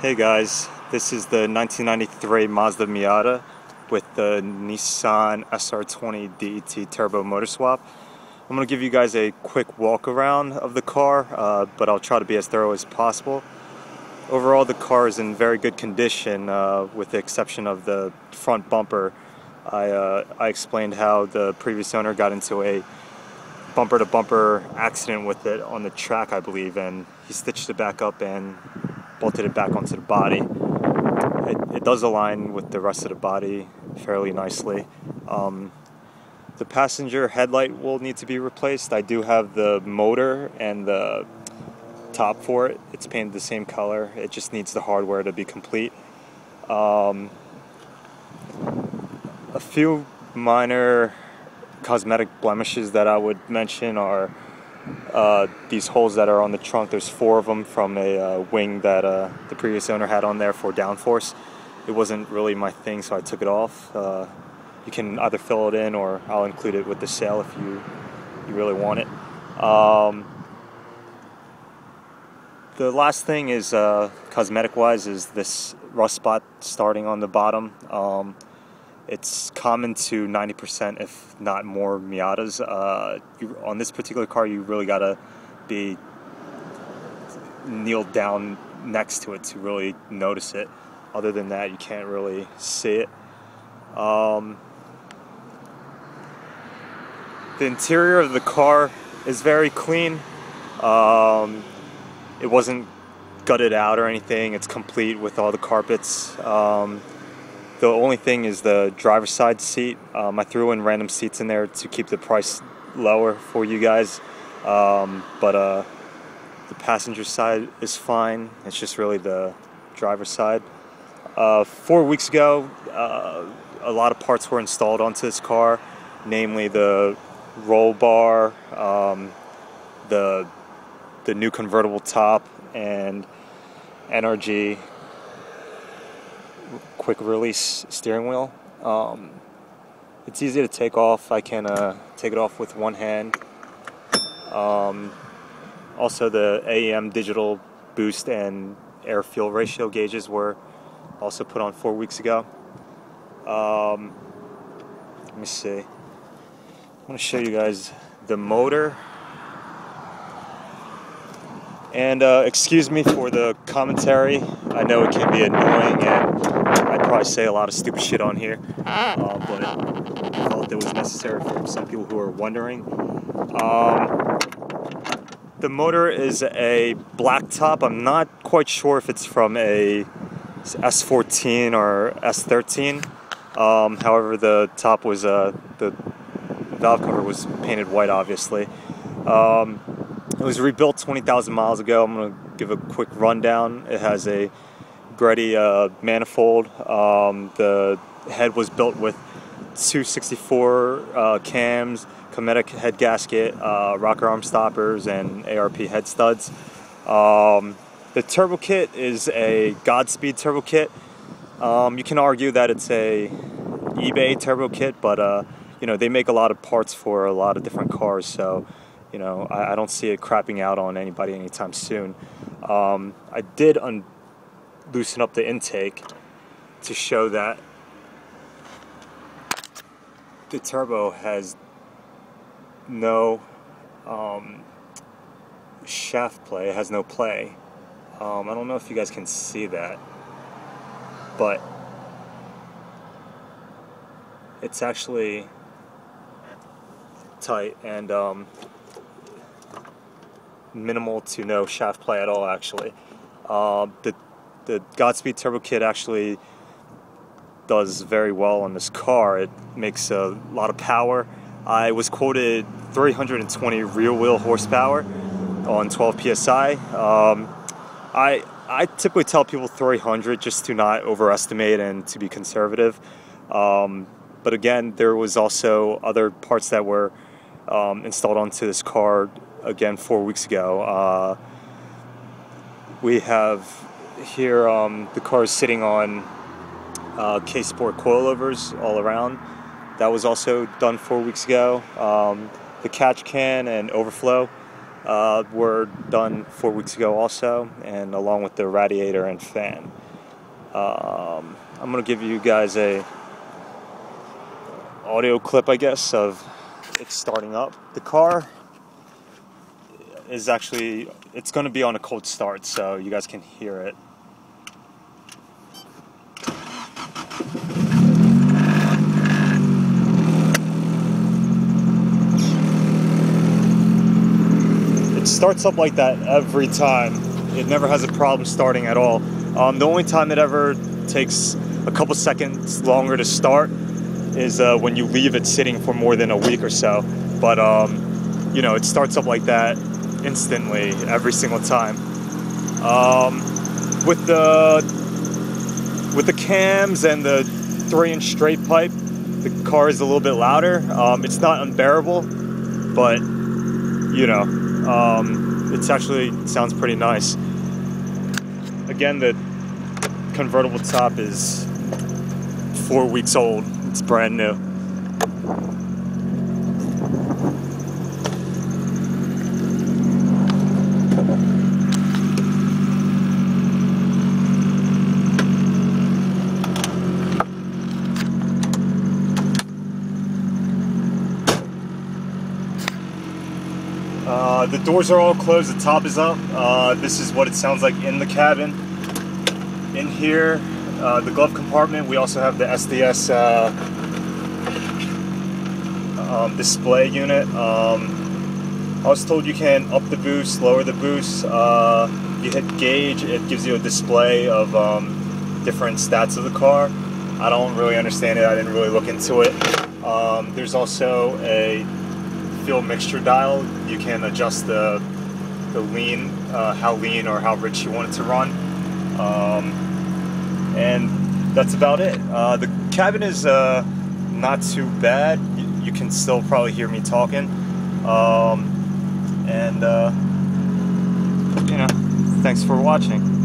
Hey guys, this is the 1993 Mazda Miata with the Nissan SR20 DET turbo motor swap. I'm going to give you guys a quick walk around of the car, but I'll try to be as thorough as possible. Overall, the car is in very good condition, with the exception of the front bumper. I explained how the previous owner got into a bumper-to-bumper accident with it on the track, I believe, and he stitched it back up and bolted it back onto the body. It does align with the rest of the body fairly nicely. The passenger headlight will need to be replaced. I do have the motor and the top for it. It's painted the same color. It just needs the hardware to be complete. A few minor cosmetic blemishes that I would mention are these holes that are on the trunk. There's 4 of them from a wing that the previous owner had on there for downforce. It wasn't really my thing, so I took it off. You can either fill it in, or I'll include it with the sale if you really want it. The last thing is, cosmetic-wise, is this rust spot starting on the bottom. It's common to 90%, if not more, Miatas. On this particular car, you really gotta be kneeled down next to it to really notice it. Other than that, you can't really see it. The interior of the car is very clean. It wasn't gutted out or anything. It's complete with all the carpets. The only thing is the driver's side seat. I threw in random seats in there to keep the price lower for you guys. But the passenger side is fine. It's just really the driver's side. 4 weeks ago, a lot of parts were installed onto this car, namely the roll bar, the new convertible top, and NRG quick release steering wheel. It's easy to take off. I can take it off with one hand. Also, the AEM digital boost and air fuel ratio gauges were also put on 4 weeks ago. Let me see. I'm going to show you guys the motor. And excuse me for the commentary. I know it can be annoying, and I'd probably say a lot of stupid shit on here, but I felt it was necessary for some people who are wondering. The motor is a black top. I'm not quite sure if it's from a S14 or S13. However, the top was the valve cover was painted white, obviously. It was rebuilt 20,000 miles ago. I'm going to give a quick rundown. It has a Greddy manifold. The head was built with 264 cams, Cometic head gasket, rocker arm stoppers, and ARP head studs. The turbo kit is a Godspeed turbo kit. You can argue that it's a eBay turbo kit, but you know, they make a lot of parts for a lot of different cars, so you know, I don't see it crapping out on anybody anytime soon. I did loosen up the intake to show that the turbo has no shaft play. It has no play. I don't know if you guys can see that, but it's actually tight and minimal to no shaft play at all, actually. The Godspeed turbo kit actually does very well on this car. It makes a lot of power. I was quoted 320 rear wheel horsepower on 12 psi. I typically tell people 300 just to not overestimate and to be conservative. But again, there was also other parts that were installed onto this car again 4 weeks ago. We have here the car is sitting on K-Sport coilovers all around. That was also done 4 weeks ago. The catch can and overflow were done 4 weeks ago also, and along with the radiator and fan. I'm going to give you guys a audio clip, I guess, of it starting up. The car is actually, it's going to be on a cold start, so you guys can hear it. It starts up like that every time. It never has a problem starting at all. The only time it ever takes a couple seconds longer to start is when you leave it sitting for more than a week or so. But you know, it starts up like that instantly every single time. With the cams and the 3-inch straight pipe, the car is a little bit louder. It's not unbearable, but you know, it's actually sounds pretty nice. Again, the convertible top is 4 weeks old. It's brand new. The doors are all closed, the top is up. This is what it sounds like in the cabin. In here, the glove compartment, we also have the SDS display unit. I was told you can up the boost, lower the boost. You hit gauge, it gives you a display of different stats of the car. I don't really understand it, I didn't really look into it. There's also a fuel mixture dial. You can adjust the lean, how lean or how rich you want it to run. And that's about it. The cabin is not too bad. You can still probably hear me talking. You know, thanks for watching.